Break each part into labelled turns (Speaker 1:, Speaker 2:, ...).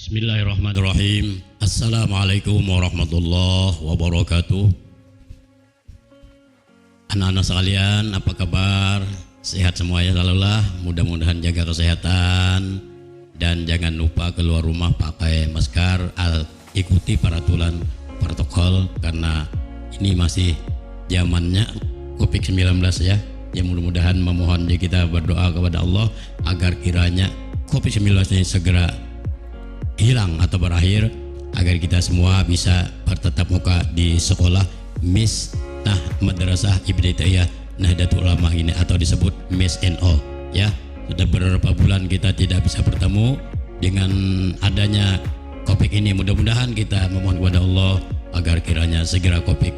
Speaker 1: Bismillahirrahmanirrahim. Assalamualaikum warahmatullahi wabarakatuh. Anak-anak sekalian, apa kabar? Sehat semuanya selalulah. Mudah-mudahan jaga kesehatan dan jangan lupa keluar rumah pakai masker, ikuti peraturan protokol karena ini masih zamannya COVID-19 ya. Ya mudah-mudahan memohon kita berdoa kepada Allah agar kiranya COVID-19 ini segera hilang atau berakhir, agar kita semua bisa bertatap muka di sekolah Madrasah Ibtidaiyah Nahdlatul Ulama ini atau disebut MIS-NO ya. Sudah beberapa bulan kita tidak bisa bertemu dengan adanya Covid ini. Mudah-mudahan kita memohon kepada Allah agar kiranya segera Covid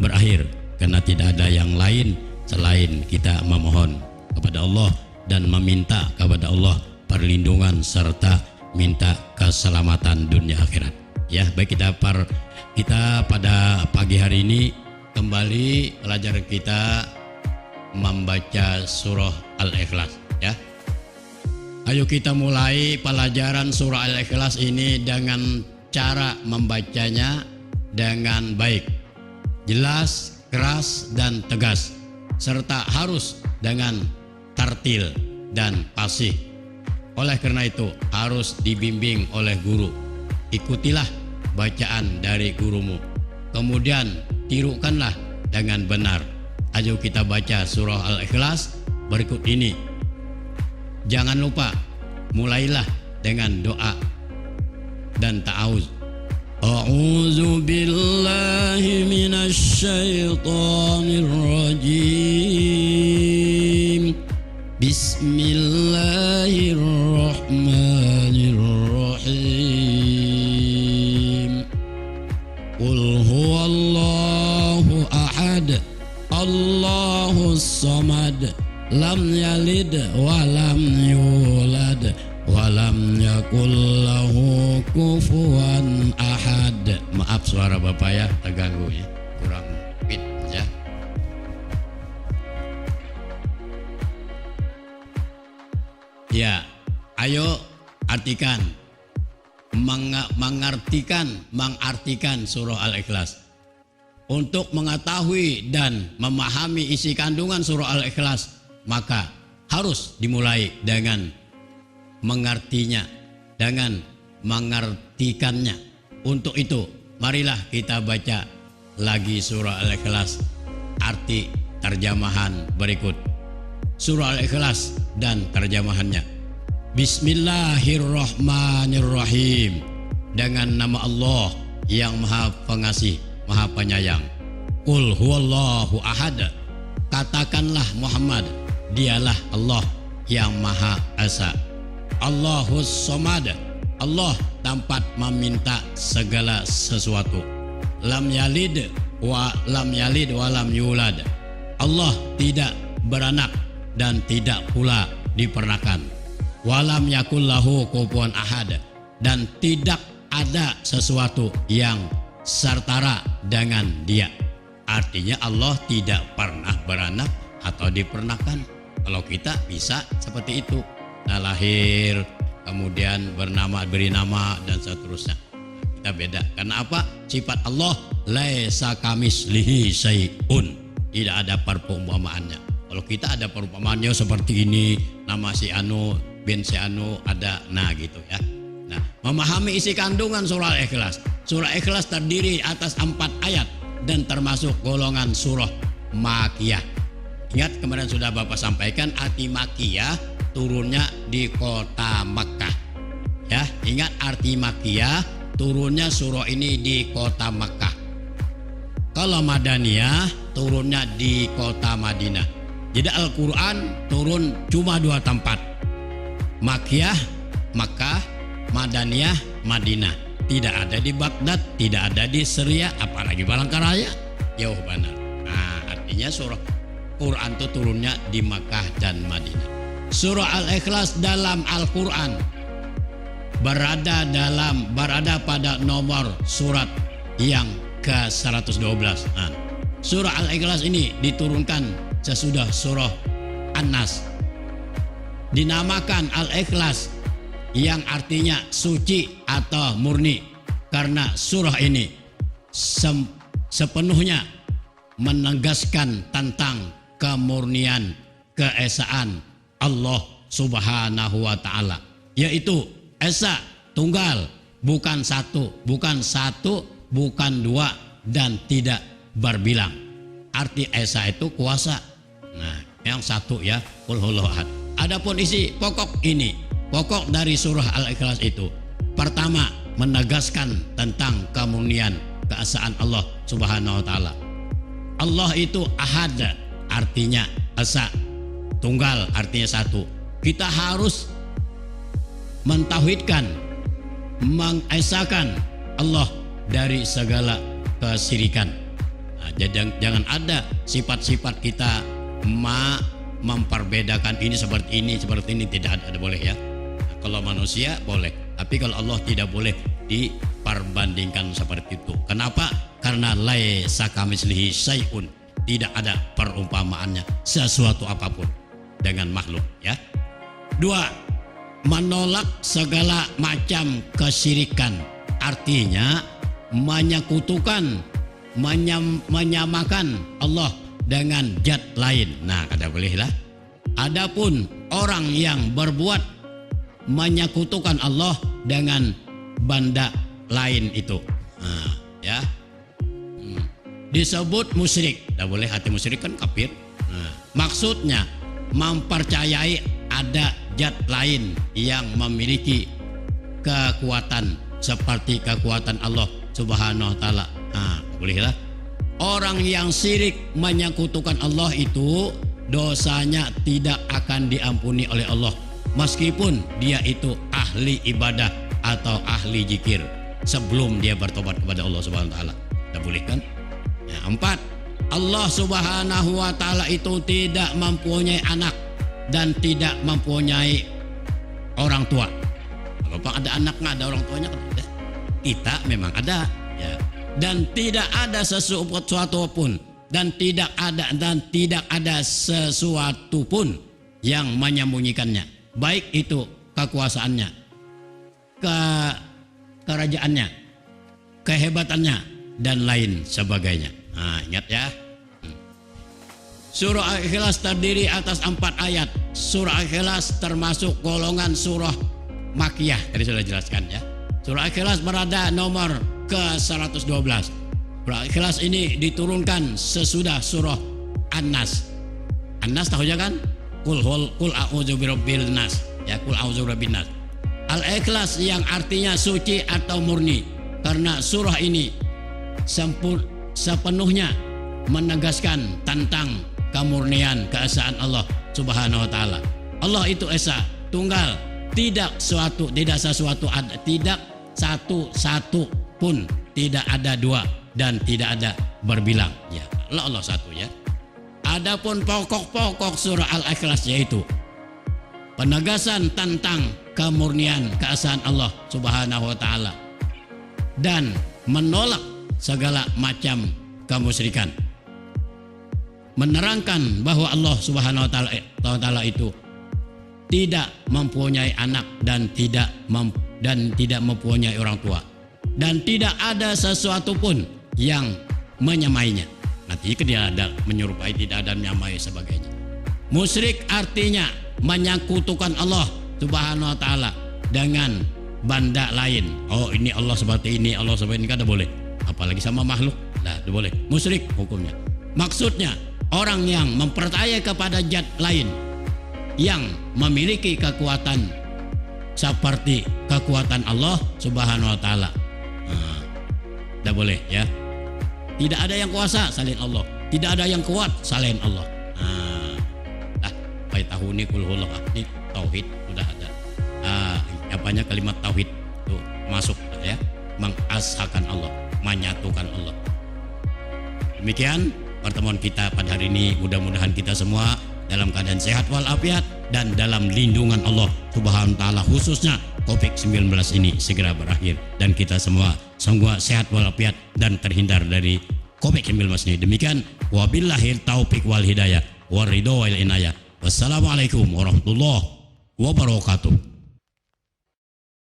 Speaker 1: berakhir, karena tidak ada yang lain selain kita memohon kepada Allah dan meminta kepada Allah perlindungan serta minta keselamatan dunia akhirat ya. Baik, kita pada pagi hari ini kembali belajar kita membaca surah Al-Ikhlas ya. Ayo kita mulai pelajaran surah Al-Ikhlas ini dengan cara membacanya dengan baik, jelas, keras dan tegas, serta harus dengan tartil dan fasih. Oleh karena itu harus dibimbing oleh guru. Ikutilah bacaan dari gurumu, kemudian tirukanlah dengan benar. Ayo kita baca surah Al-Ikhlas berikut ini. Jangan lupa mulailah dengan doa dan ta'awuz. A'udzu billahi minasy syaithanir rajim. Bismillahirrahmanirrahim. Qul huwallahu ahad, Allahus samad, lam yalid wa lam yulad wa lam yakul lahu kufuwan ahad. Maaf suara Bapak ya, terganggu ya, kurang fit ya. Ya, ayo artikan, mengartikan surah Al-Ikhlas. Untuk mengetahui dan memahami isi kandungan surah Al-Ikhlas, maka harus dimulai dengan mengertinya, dengan mengartikannya. Untuk itu, marilah kita baca lagi surah Al-Ikhlas, arti terjemahan berikut. Surah Al-Ikhlas dan terjemahannya. Bismillahirrahmanirrahim. Dengan nama Allah yang Maha Pengasih, Maha Penyayang. Qul huwallahu ahad. Katakanlah Muhammad, dialah Allah yang Maha Esa. Allahus samad. Allah tempat meminta segala sesuatu. Lam yalid wa lam yulad. Allah tidak beranak dan tidak pula diperanakan. Walam yakul lahu kufuwan ahad, dan tidak ada sesuatu yang setara dengan dia. Artinya Allah tidak pernah beranak atau diperanakan. Kalau kita bisa seperti itu, nah, lahir kemudian beri nama dan seterusnya. Kita beda. Karena apa? Sifat Allah laisa kamislihi syai'un. Tidak ada perumpamaannya. Kalau kita ada perumpamaannya seperti ini, nama si Anu, bin si Anu ada, nah gitu ya. Nah, memahami isi kandungan surah Al-Ikhlas. Surah Al-Ikhlas terdiri atas 4 ayat dan termasuk golongan surah Makiyah. Ingat kemarin sudah Bapak sampaikan, arti Makiyah turunnya di kota Makkah. Ya, ingat arti Makiyah, turunnya surah ini di kota Makkah. Kalau Madaniyah turunnya di kota Madinah. Jadi Al-Quran turun cuma 2 tempat, Makkiyah, Makkah, Madaniyah, Madinah. Tidak ada di Baghdad, tidak ada di Syria, apalagi Palangkaraya, jauh benar. Nah, artinya surah Quran itu turunnya di Makkah dan Madinah. Surah Al-Ikhlas dalam Al-Quran berada pada nomor surat yang ke-112. Nah, surah Al-Ikhlas ini diturunkan sesudah surah An-Nas. Dinamakan Al-Ikhlas yang artinya suci atau murni, karena surah ini sepenuhnya menegaskan tentang kemurnian keesaan Allah Subhanahu wa taala, yaitu esa tunggal, bukan satu, bukan dua, dan tidak berbilang. Arti esa itu kuasa. Nah, yang satu ya, qul huwallahu ahad. Adapun isi pokok ini, pokok dari surah Al-Ikhlas itu, pertama menegaskan tentang kemurnian keesaan Allah Subhanahu wa taala. Allah itu ahad, artinya esa. Tunggal artinya satu. Kita harus mentauhidkan, mengesakan Allah dari segala kesyirikan. Nah, jangan ada sifat-sifat kita memperbedakan ini seperti ini, tidak ada boleh ya. Nah, kalau manusia boleh, tapi kalau Allah tidak boleh diperbandingkan seperti itu. Kenapa? Karena laisa kamitslihi syai'un, tidak ada perumpamaannya sesuatu apapun dengan makhluk ya. Dua, menolak segala macam kesyirikan, artinya menyekutukan, menyamakan Allah dengan zat lain. Nah, kada boleh lah. Adapun orang yang berbuat menyekutukan Allah dengan benda lain itu, nah, ya, disebut musyrik. Tidak boleh, hati musyrik kan kafir. Nah, maksudnya mempercayai ada zat lain yang memiliki kekuatan seperti kekuatan Allah Subhanahu wa taala. Nah, bolehlah. Orang yang syirik menyekutukan Allah itu dosanya tidak akan diampuni oleh Allah, meskipun dia itu ahli ibadah atau ahli zikir sebelum dia bertobat kepada Allah Subhanahu wa taala. Tidak boleh kan? Ya, empat, Allah Subhanahu wa taala itu tidak mempunyai anak dan tidak mempunyai orang tua. Kalau ada anak nggak ada orang tuanya kan? Kita memang ada ya. Dan tidak ada sesuatu pun dan tidak ada sesuatu pun yang menyembunyikannya, baik itu kekuasaannya, kerajaannya, kehebatannya, dan lain sebagainya. Nah, ingat ya. Surah Al-Ikhlas terdiri atas 4 ayat. Surah Al-Ikhlas termasuk golongan surah Makkiyah, tadi sudah jelaskan ya. Surah Al-Ikhlas berada nomor ke-112. Surah Al-Ikhlas ini diturunkan sesudah surah An-Nas. An-Nas tahu ya kan? Qul a'udzu birabbil nas. Ya, qul a'udzu birabbin nas. Al-Ikhlas yang artinya suci atau murni, karena surah ini sepenuhnya menegaskan tentang kemurnian keesaan Allah Subhanahu wa taala. Allah itu esa, tunggal, tidak sesuatu ada, tidak satu pun, tidak ada dua, dan tidak ada berbilang. Ya, Allah satu ya. Adapun pokok-pokok surah Al-Ikhlas yaitu penegasan tentang kemurnian keesaan Allah Subhanahu wa taala dan menolak segala macam kemusyrikan. Menerangkan bahwa Allah Subhanahu wa taala itu tidak mempunyai anak dan tidak mempunyai orang tua, dan tidak ada sesuatu pun yang menyamainya. Nanti tidak ada menyerupai, tidak ada menyamai sebagainya. Musyrik artinya menyekutukan Allah Subhanahu wa taala dengan benda lain. Oh, ini Allah seperti ini, Allah seperti ini, kada boleh. Apalagi sama makhluk, tidak boleh. Musyrik hukumnya. Maksudnya orang yang mempercayai kepada zat lain yang memiliki kekuatan seperti kekuatan Allah Subhanahu wa taala. Tidak boleh ya. Tidak ada yang kuasa selain Allah, tidak ada yang kuat selain Allah. Baik tahu ini qul huwallahu ahad, tauhid sudah ada. Apanya kalimat tauhid itu masuk ya, mengesahkan Allah, menyatukan Allah. Demikian pertemuan kita pada hari ini, mudah-mudahan kita semua dalam keadaan sehat walafiat dan dalam lindungan Allah Subhanahu wa taala, khususnya Covid-19 ini segera berakhir dan kita semua sehat walafiat dan terhindar dari Covid-19 ini. Demikian, wabillahil taufiq wal hidayah waridho wal inayah. Wassalamualaikum warahmatullahi wabarakatuh.